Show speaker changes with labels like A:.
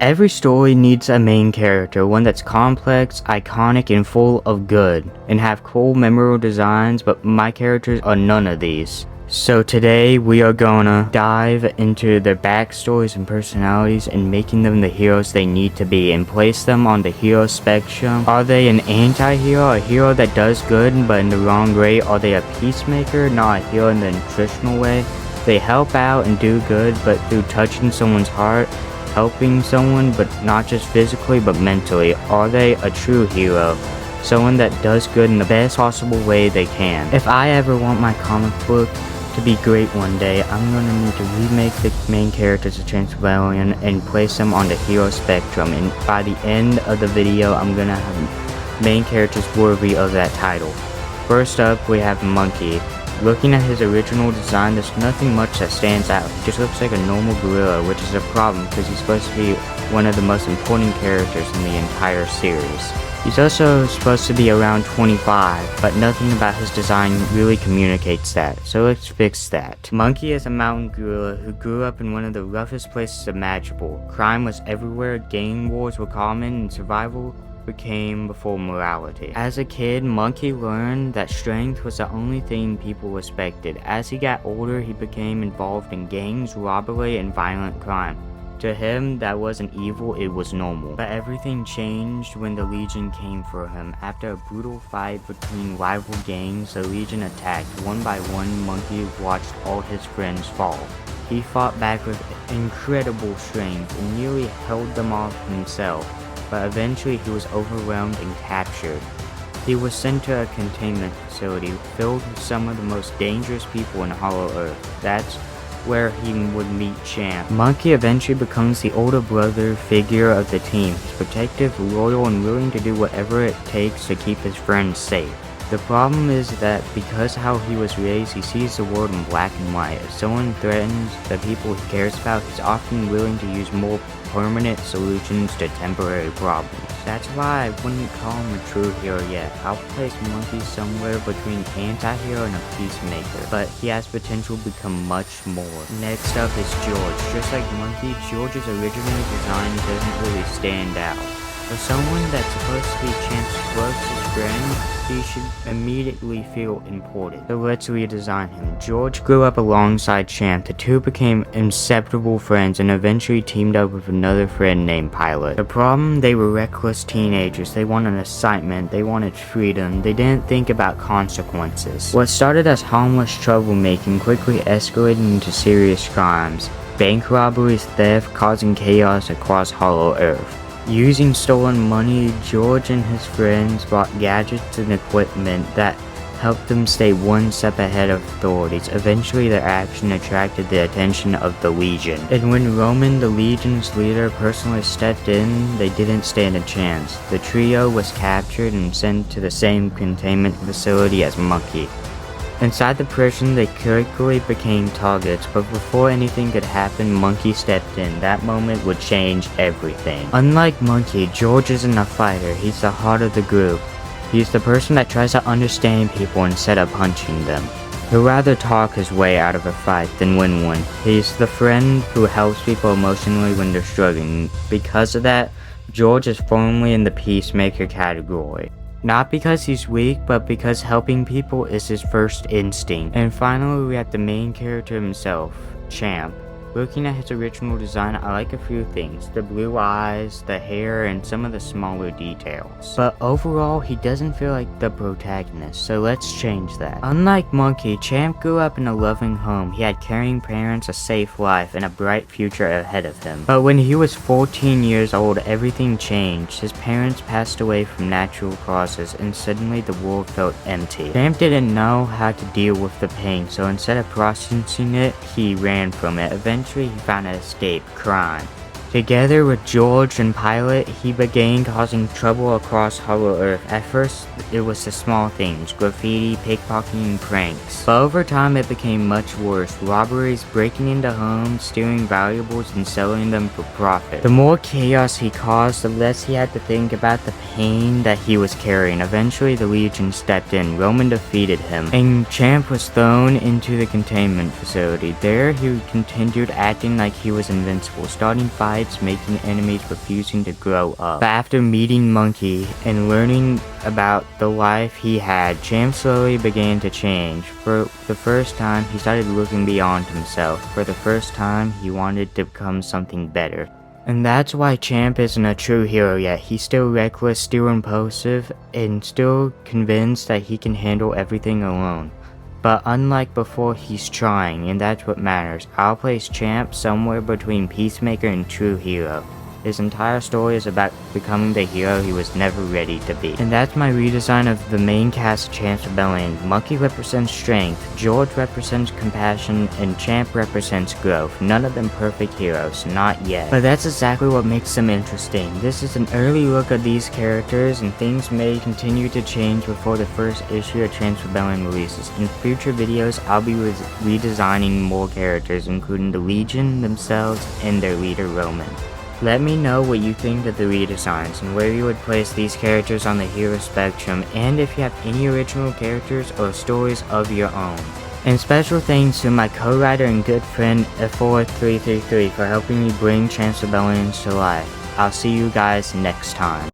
A: Every story needs a main character, one that's complex, iconic, and full of good, and have cool, memorable designs, but my characters are none of these. So today we are gonna dive into their backstories and personalities and making them the heroes they need to be and place them on the hero spectrum. Are they an anti-hero, a hero that does good but in the wrong way? Are they a peacemaker, not a hero in the traditional way? They help out and do good, but through touching someone's heart, helping someone, but not just physically but mentally. Are they a true hero? Someone that does good in the best possible way they can. If I ever want my comic book to be great one day, I'm gonna need to remake the main characters of Transylvanian and place them on the hero spectrum, and by the end of the video I'm gonna have main characters worthy of that title. First up, we have Monkey. Looking at his original design, there's nothing much that stands out. He just looks like a normal gorilla, which is a problem because he's supposed to be one of the most important characters in the entire series. He's also supposed to be around 25, but nothing about his design really communicates that, so let's fix that. Monkey is a mountain gorilla who grew up in one of the roughest places imaginable. Crime was everywhere, gang wars were common, and survival came before morality. As a kid, Monkey learned that strength was the only thing people respected. As he got older, he became involved in gangs, robbery, and violent crime. To him, that wasn't evil, it was normal. But everything changed when the Legion came for him. After a brutal fight between rival gangs, the Legion attacked. One by one, Monkey watched all his friends fall. He fought back with incredible strength and nearly held them off himself, but eventually he was overwhelmed and captured. He was sent to a containment facility filled with some of the most dangerous people in Hollow Earth. That's where he would meet Champ. Monkey eventually becomes the older brother figure of the team. He's protective, loyal, and willing to do whatever it takes to keep his friends safe. The problem is that because how he was raised, he sees the world in black and white. If someone threatens the people he cares about, he's often willing to use more permanent solutions to temporary problems. That's why I wouldn't call him a true hero yet. I'll place Monkey somewhere between anti-hero and a peacemaker, but he has potential to become much more. Next up is George. Just like Monkey, George's original design doesn't really stand out. For someone that's supposed to be Champ's closest friend, he should immediately feel important. So let's redesign him. George grew up alongside Champ. The two became inseparable friends and eventually teamed up with another friend named Pilot. The problem, they were reckless teenagers. They wanted excitement, they wanted freedom, they didn't think about consequences. What started as harmless troublemaking quickly escalated into serious crimes. Bank robberies, theft, causing chaos across Hollow Earth. Using stolen money, George and his friends bought gadgets and equipment that helped them stay one step ahead of authorities. Eventually, their action attracted the attention of the Legion. And when Roman, the Legion's leader, personally stepped in, they didn't stand a chance. The trio was captured and sent to the same containment facility as Monkey. Inside the prison, they quickly became targets, but before anything could happen, Monkey stepped in. That moment would change everything. Unlike Monkey, George isn't a fighter, he's the heart of the group. He's the person that tries to understand people instead of punching them. He'll rather talk his way out of a fight than win one. He's the friend who helps people emotionally when they're struggling. Because of that, George is firmly in the peacemaker category. Not because he's weak, but because helping people is his first instinct. And finally, we have the main character himself, Champ. Looking at his original design, I like a few things. The blue eyes, the hair, and some of the smaller details. But overall, he doesn't feel like the protagonist, so let's change that. Unlike Monkey, Champ grew up in a loving home. He had caring parents, a safe life, and a bright future ahead of him. But when he was 14 years old, everything changed. His parents passed away from natural causes, and suddenly the world felt empty. Champ didn't know how to deal with the pain, so instead of processing it, he ran from it. Eventually, he found an escape: crime. Together with George and Pilot, he began causing trouble across Hollow Earth. At first, it was the small things, graffiti, pickpocketing, and pranks. But over time, it became much worse. Robberies, breaking into homes, stealing valuables, and selling them for profit. The more chaos he caused, the less he had to think about the pain that he was carrying. Eventually, the Legion stepped in. Roman defeated him, and Champ was thrown into the containment facility. There, he continued acting like he was invincible, starting fights fights, making enemies refusing to grow up. But after meeting Monkey and learning about the life he had, Champ slowly began to change. For the first time, he started looking beyond himself. For the first time, he wanted to become something better. And that's why Champ isn't a true hero yet. He's still reckless, still impulsive, and still convinced that he can handle everything alone. But unlike before, he's trying, and that's what matters. I'll place Champ somewhere between Peacemaker and true hero. His entire story is about becoming the hero he was never ready to be. And that's my redesign of the main cast of Champ's Rebellion. Monkey represents strength, George represents compassion, and Champ represents growth. None of them perfect heroes, not yet. But that's exactly what makes them interesting. This is an early look at these characters, and things may continue to change before the first issue of Champ's Rebellion releases. In future videos, I'll be redesigning more characters, including the Legion themselves and their leader Roman. Let me know what you think of the redesigns and where you would place these characters on the hero spectrum, and if you have any original characters or stories of your own. And special thanks to my co-writer and good friend F4333 for helping me bring Champ's Rebellion to life. I'll see you guys next time.